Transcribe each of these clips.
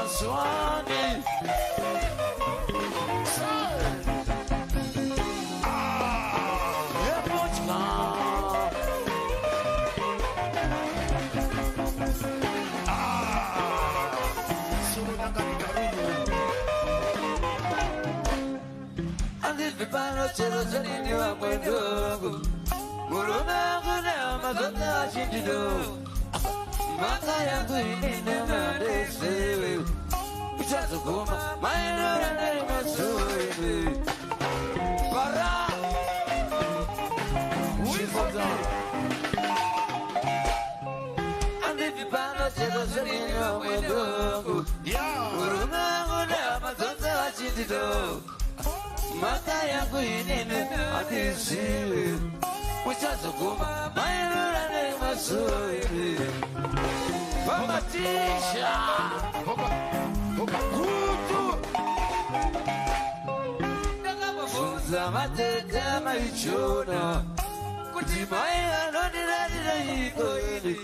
Swani. Chelo chani wa mwendo Muruna kuna mazota shindido Maka yangu inine mandesewe Uchazo kuma maino rane masuwe Para Wifoza Andi vipano chelo chani wa mwendo Muruna kuna mazota shindido Maka yangu inine adisi Uchazo kuma mairura ne masuri Pamatisha Kutu Funza mateka maichona Kuti maya nonira hiko ili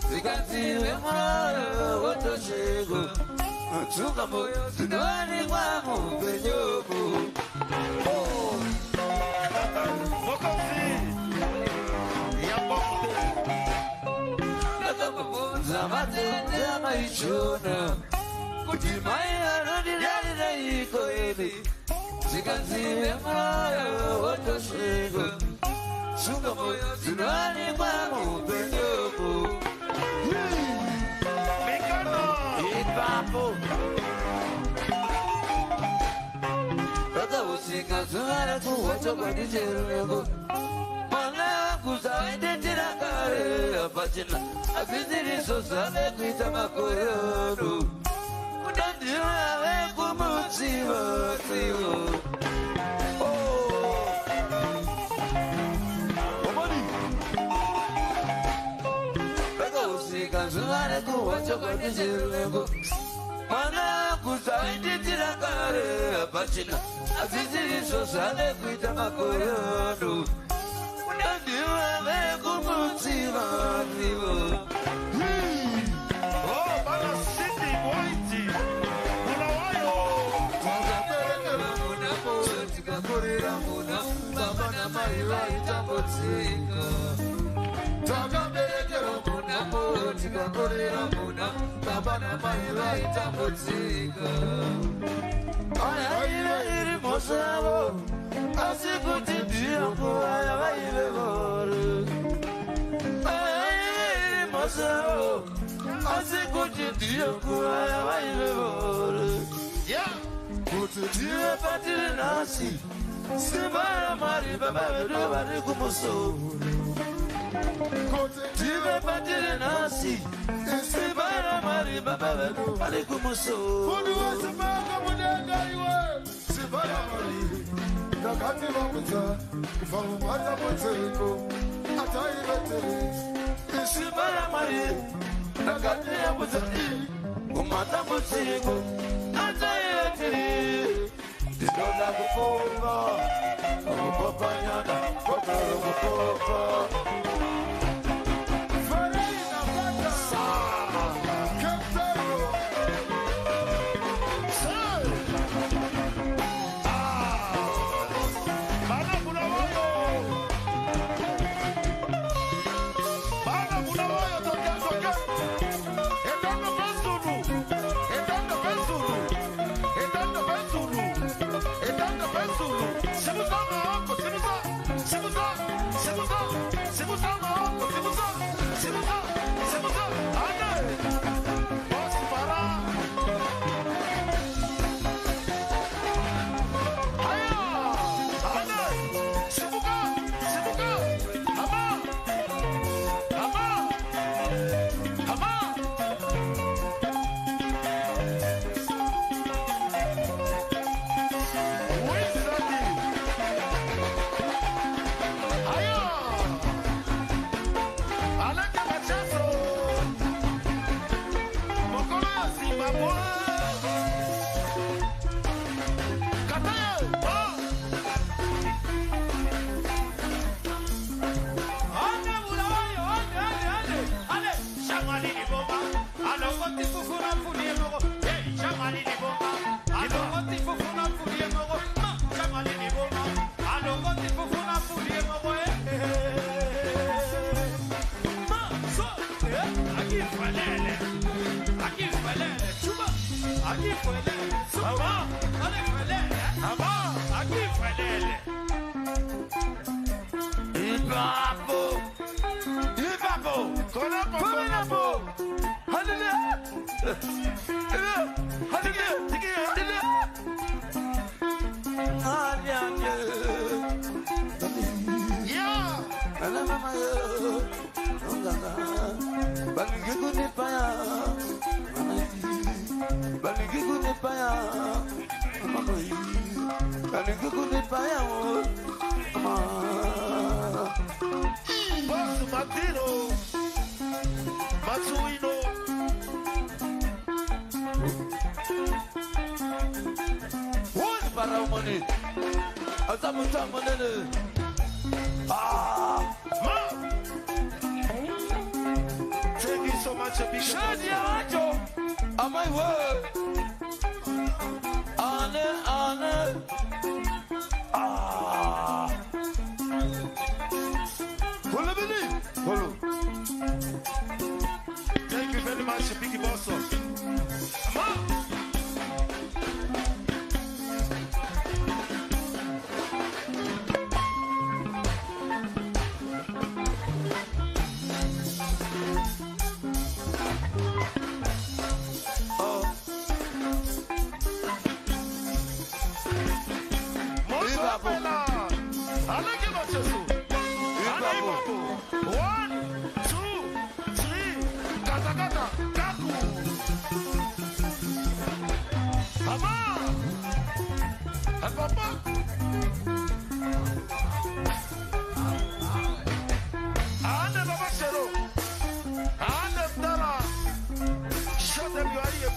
Zikanziwe mwana woto shego Tsuka moyo sinwani kwa mpenyobu Zamatenda maichona Kuti maya nondirarira hiko ili Zikanziwe mwana woto shego Tsuka moyo sinwani kwa mpenyobu Ipapo Usika suara kuwacho kwa dijeruego Mana kusaide tirakare Apachina Afiziri sosale kuita makoyono Unandiwa we kumutsiwa Siwo Omani Usika suara kuwacho kwa dijeruego Mana kusaide tirakare Apachina Afiziri sosale kuita makoyono Unandiwa me kumutsiwa Siwo Oh, Bana City, Whitey Unawayo Muna poetika kurira muna Baba na maila itapotika Tagaberekero muna poetika kurira muna Baba na maila itapotika Aya iri mosavo Asikuti diyo kuaya vaive vore Aya iri mosavo Asikuti diyo kuaya vaive vore Kuti diyo patiri nasi Sibara mari baba vedo vari kumusore Diyo patiri nasi Sibara mari baba vedo vari kumusore Kudu wa sibaka mudenga iwe Sibara mari Nakati wakuta Kufamu mata muteko Ata ibetere Sibara mari Nakati wakuta Umata muteko Ata ibetere Didoda kukoba Kukoba nyana Kokoro kukoba Farina Bata Keptero Say Bana Bunawayo Bana Bunawayo Toke Etando Pesuru Etando Pesuru Etando Pesuru Etando Pesuru Sibuza Maoko Sibuza Maoko Sibuza Ane Boss Para Aya Ane Sibuka Ama Wizardy Aya Aleke Machazo Mokolo ya Zimbabwe Kataye Ane Bulawayo Ane Shamani Iboma Aloko Tifukuna Funimogo Hey Thank you so much, my word. Honor. Follow. Thank you very much, Biggie Boss.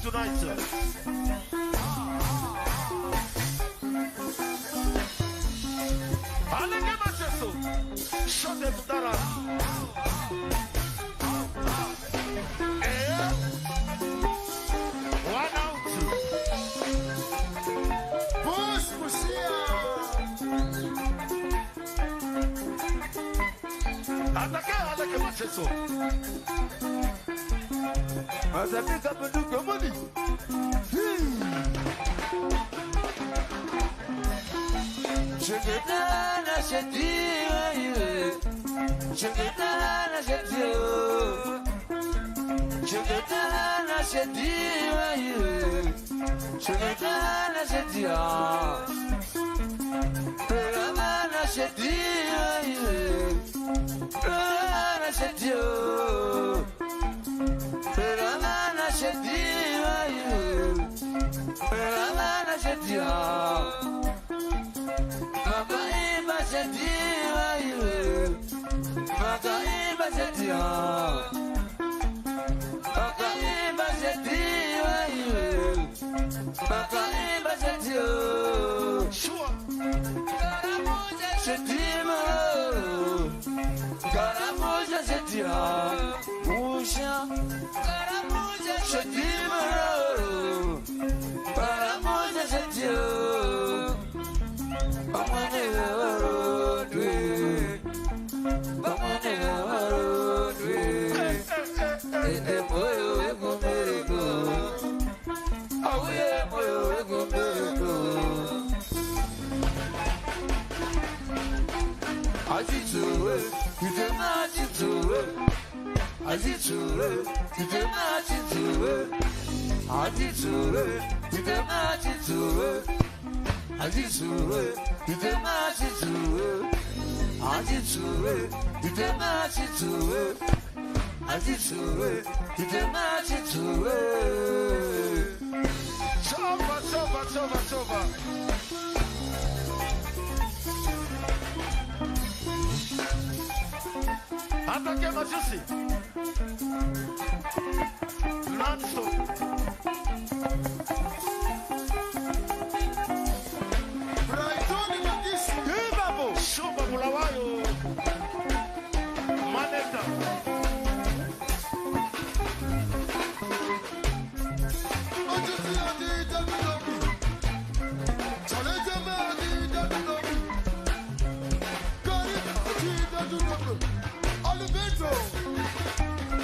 Tonight, sir. Shut them down. One out. Push, Ataque, macheso. Mas é que tá pedindo que eu mande. Cheguei na chetia, cheguei na chetia, cheguei na chetia, cheguei na chetia, na chetia, Sova. Ataque Majusi. Non-stop. Raitoni Magisi. Ibabo. Shoba Mulawayo. Maneta.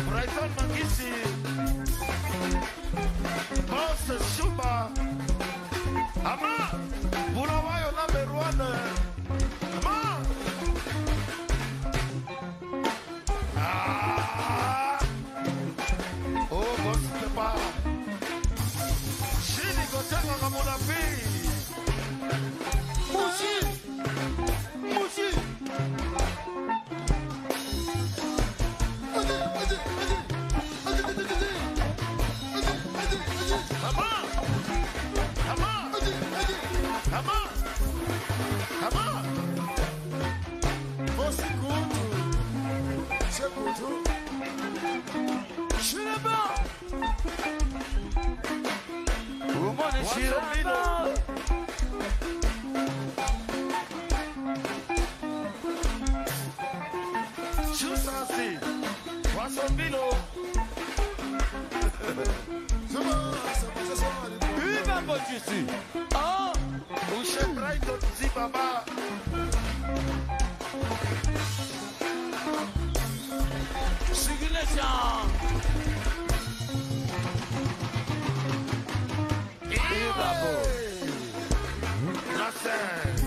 Brighton Magisi. Kotenga kama unabii. Mushi. Come on. Você curto. Você curto. Shiraba. Woman is Shiraba. Chusansi. Wasomilo. Viva Botisi. Ah. O Chebrai do Zibaba. Signature. Viva Bo. Nothing.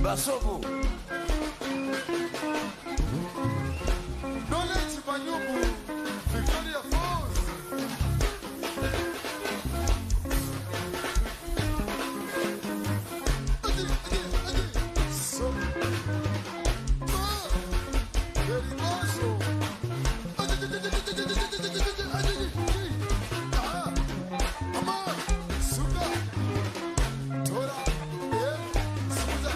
Basobo. Knowledge Banyubu, Victoria Falls. So, very also. Suga, Tora, Suga.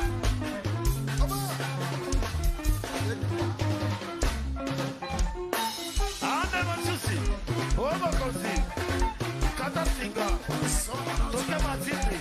Kata Singa, Toke Matiti,